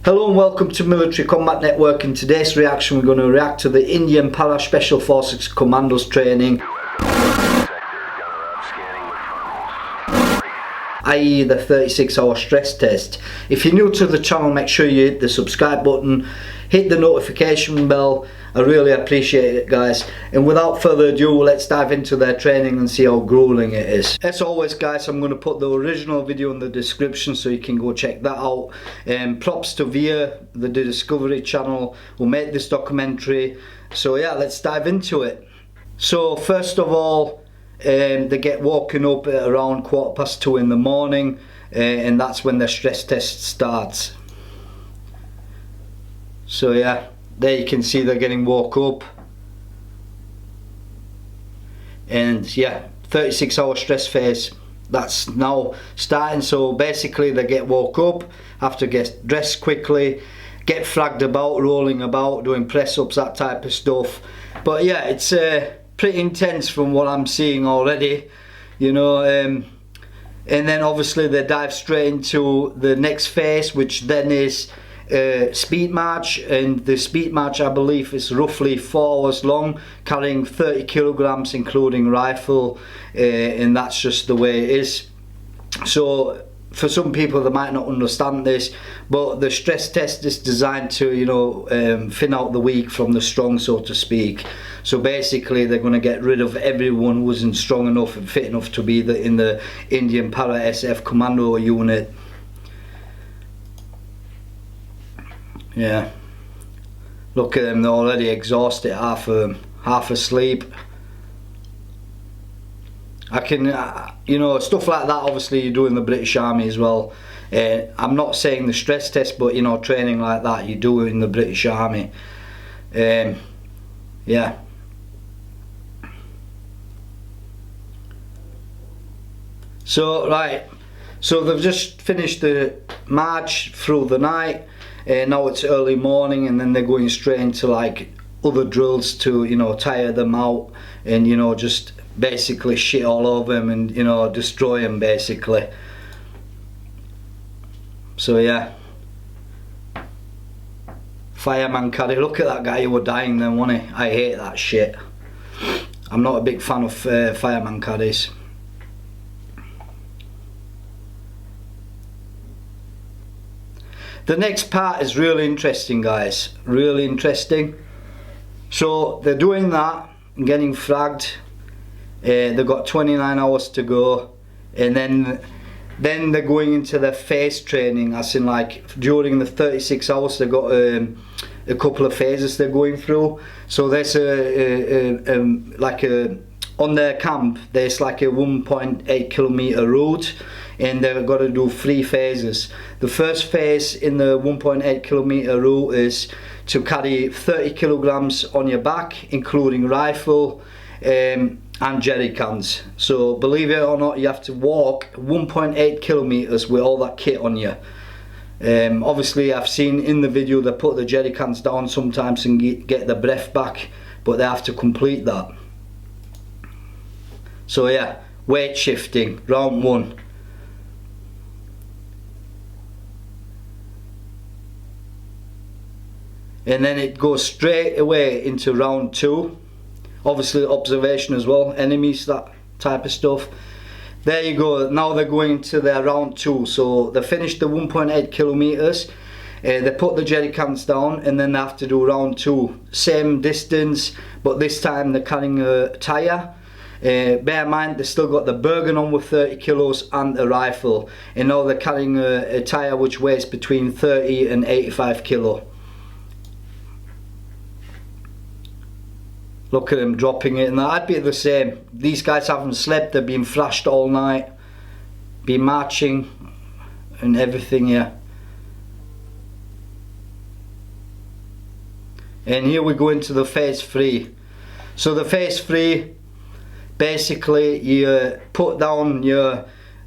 Hello and welcome to Military Combat Network. In today's reaction we're going to react to the Indian Para Special Forces Commandos training, i.e. the 36-hour stress test. If you're new to the channel, make sure you hit the subscribe button, hit the notification bell. I really appreciate it, guys. And without further ado, let's dive into their training and see how grueling it is. As always, guys, I'm going to put the original video in the description so you can go check that out. Props to Veer, the Discovery channel, who made this documentary. So yeah, let's dive into it. So first of all, they get woken up at around 2:15 in the morning, and that's when their stress test starts. So yeah, there you can see they're getting woke up, and yeah, 36-hour stress phase, that's now starting. So basically they get woke up, have to get dressed quickly, get fragged about, rolling about, doing press-ups, that type of stuff. But yeah, it's pretty intense from what I'm seeing already, you know. And then obviously they dive straight into the next phase, which then is speed march. And the speed march, I believe, is roughly 4 hours long, carrying 30 kilograms including rifle, and that's just the way it is. So for some people they might not understand this, but the stress test is designed to, you know, thin out the weak from the strong, so to speak. So basically they're going to get rid of everyone who isn't strong enough and fit enough to be in the Indian Para SAF Commando unit. Yeah, look at them, they're already exhausted, half asleep. I can, you know, stuff like that obviously you do in the British Army as well. I'm not saying the stress test, but you know, training like that you do in the British Army. Yeah. So right, so they've just finished the march through the night. Now it's early morning, and then they're going straight into like other drills to, you know, tire them out and, you know, just basically shit all over them and, you know, destroy them basically. So yeah, fireman caddy, look at that guy who was dying then, wasn't he? I hate that shit. I'm not a big fan of fireman caddies. The next part is really interesting, guys, really interesting. So they're doing that and getting fragged. They've got 29 hours to go, and then they're going into their phase training, as in like during the 36 hours they've got a couple of phases they're going through. So there's on their camp there's like a 1.8 kilometer route, and they've got to do 3 phases. The first phase in the 1.8 kilometer route is to carry 30 kilograms on your back, including rifle and jerry cans. So believe it or not, you have to walk 1.8 kilometers with all that kit on you. Obviously I've seen in the video they put the jerry cans down sometimes and get the breath back, but they have to complete that. So yeah, weight shifting, round 1. And then it goes straight away into round 2. Obviously observation as well, enemies, that type of stuff. There you go, now they're going to their round 2. So they finished the 1.8 kilometers, they put the jerry cans down, and then they have to do round 2. Same distance, but this time they're carrying a tyre. Bear in mind, they still got the Bergen on with 30 kilos and a rifle, and now they're carrying a tyre which weighs between 30 and 85 kilo. Look at them dropping it, and I'd be the same. These guys haven't slept, they've been thrashed all night, been marching and everything, yeah. And here we go into the phase 3. So the phase 3, basically you put down your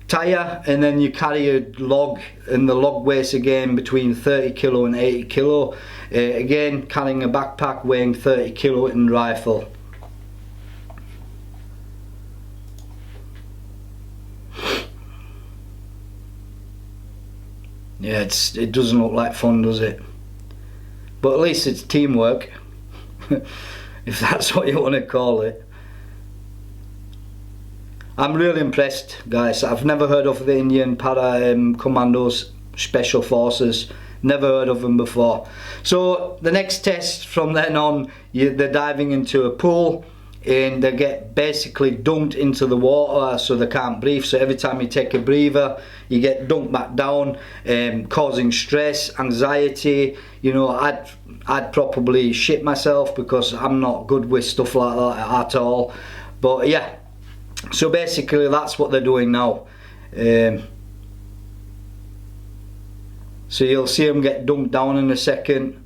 tyre and then you carry a log, and the log weighs again between 30 kilo and 80 kilo. Again, carrying a backpack weighing 30 kilo and rifle. Yeah, it doesn't look like fun, does it? But at least it's teamwork, if that's what you want to call it. I'm really impressed, guys. I've never heard of the Indian Commandos Special Forces. Never heard of them before. So the next test from then on, they're diving into a pool and they get basically dunked into the water so they can't breathe. So every time you take a breather, you get dunked back down, causing stress, anxiety. You know, I'd probably shit myself because I'm not good with stuff like that at all. But yeah, so basically that's what they're doing now. So you'll see him get dunked down in a second,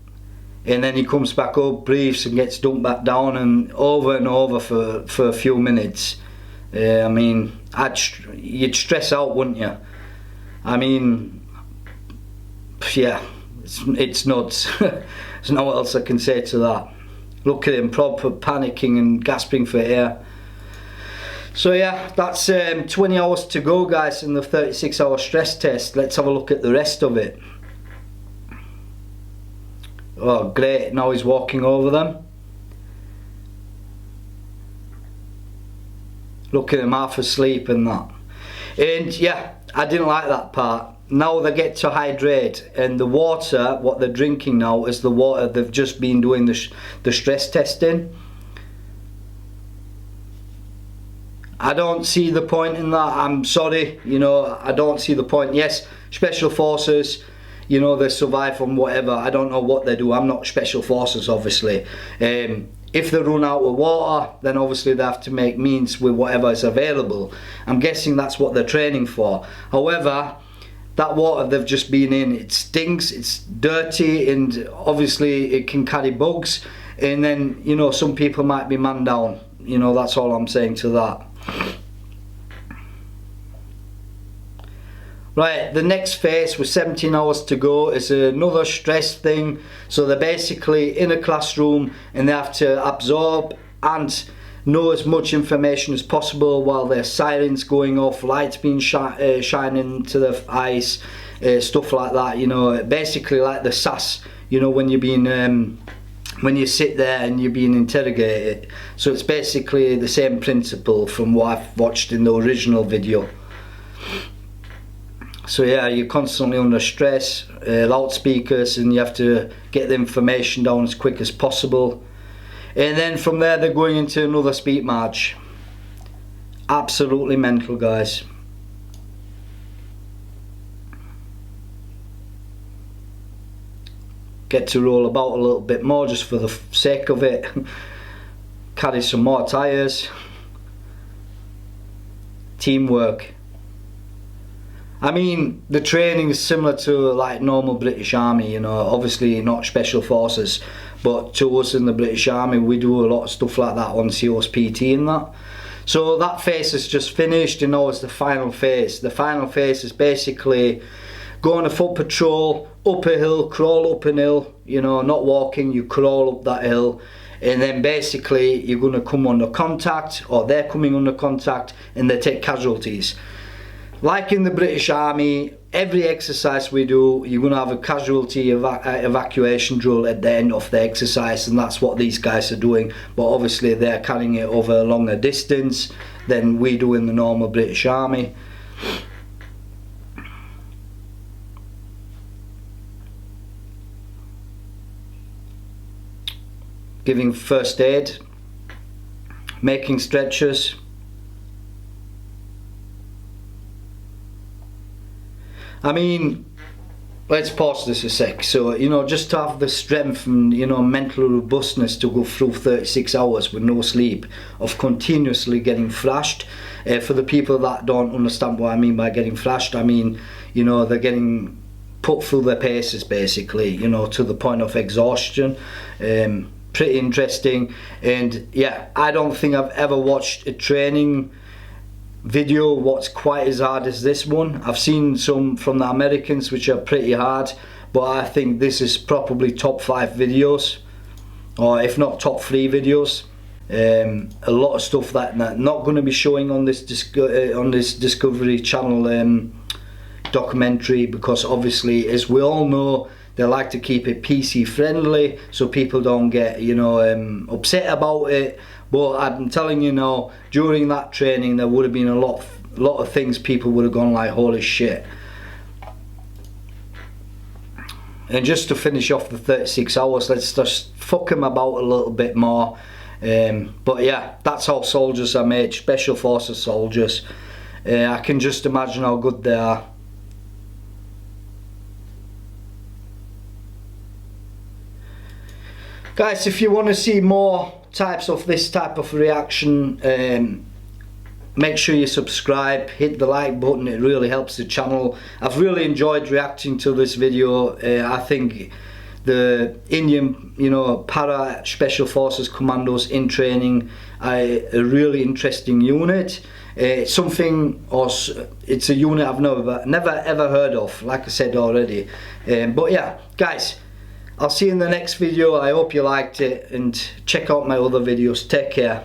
and then he comes back up, breathes and gets dunked back down, and over for a few minutes. I mean, you'd stress out, wouldn't you? I mean, yeah, it's nuts. There's no what else I can say to that. Look at him, proper panicking and gasping for air. So yeah, that's 20 hours to go, guys, in the 36-hour stress test. Let's have a look at the rest of it. Oh great, now he's walking over them. Look at him, half asleep and that. And yeah, I didn't like that part. Now they get to hydrate, and the water, what they're drinking now, is the water they've just been doing the stress testing. I don't see the point in that. I'm sorry, you know, I don't see the point. Yes, special forces, you know, they survive from whatever. I don't know what they do. I'm not special forces, obviously. If they run out of water, then obviously they have to make means with whatever is available. I'm guessing that's what they're training for. However, that water they've just been in, it stinks, it's dirty, and obviously it can carry bugs. And then, you know, some people might be man down. You know, that's all I'm saying to that. Right, the next phase with 17 hours to go is another stress thing. So they're basically in a classroom and they have to absorb and know as much information as possible while there's sirens going off, lights being shining to the eyes, stuff like that. You know, basically like the SAS, you know, when you're being when you sit there and you're being interrogated. So it's basically the same principle from what I've watched in the original video. So yeah, you're constantly under stress, loudspeakers, and you have to get the information down as quick as possible. And then from there they're going into another speed march. Absolutely mental, guys. Get to roll about a little bit more just for the sake of it. Carry some more tyres. Teamwork. I mean, the training is similar to like normal British Army, you know, obviously not special forces, but to us in the British Army we do a lot of stuff like that on COSPT and that. So that phase is just finished, and now it's the final phase. The final phase is basically go on a foot patrol, up a hill, crawl up an hill, you know, not walking, you crawl up that hill, and then basically you're going to come under contact, or they're coming under contact, and they take casualties. Like in the British Army, every exercise we do, you're going to have a casualty evacuation drill at the end of the exercise, and that's what these guys are doing. But obviously they're carrying it over a longer distance than we do in the normal British Army. Giving first aid, making stretchers. I mean, let's pause this a sec. So, you know, just to have the strength and, you know, mental robustness to go through 36 hours with no sleep, of continuously getting flashed. For the people that don't understand what I mean by getting flashed, I mean, you know, they're getting put through their paces basically, you know, to the point of exhaustion. Pretty interesting. And yeah, I don't think I've ever watched a training video what's quite as hard as this one. I've seen some from the Americans which are pretty hard, but I think this is probably top 5 videos, or if not top 3 videos. A lot of stuff that not going to be showing on this Discovery Channel documentary, because obviously, as we all know, they like to keep it PC friendly so people don't get, you know, upset about it. But I'm telling you now, during that training there would have been a lot of things people would have gone like, holy shit. And just to finish off the 36 hours, let's just fuck them about a little bit more. But yeah, that's how soldiers are made, special forces soldiers. I can just imagine how good they are. Guys, if you want to see more types of this type of reaction, make sure you subscribe, hit the like button, it really helps the channel. I've really enjoyed reacting to this video. I think the Indian, you know, para special forces commandos in training are a really interesting unit. It's a unit I've never ever heard of, like I said already. But yeah, guys, I'll see you in the next video. I hope you liked it, and check out my other videos. Take care.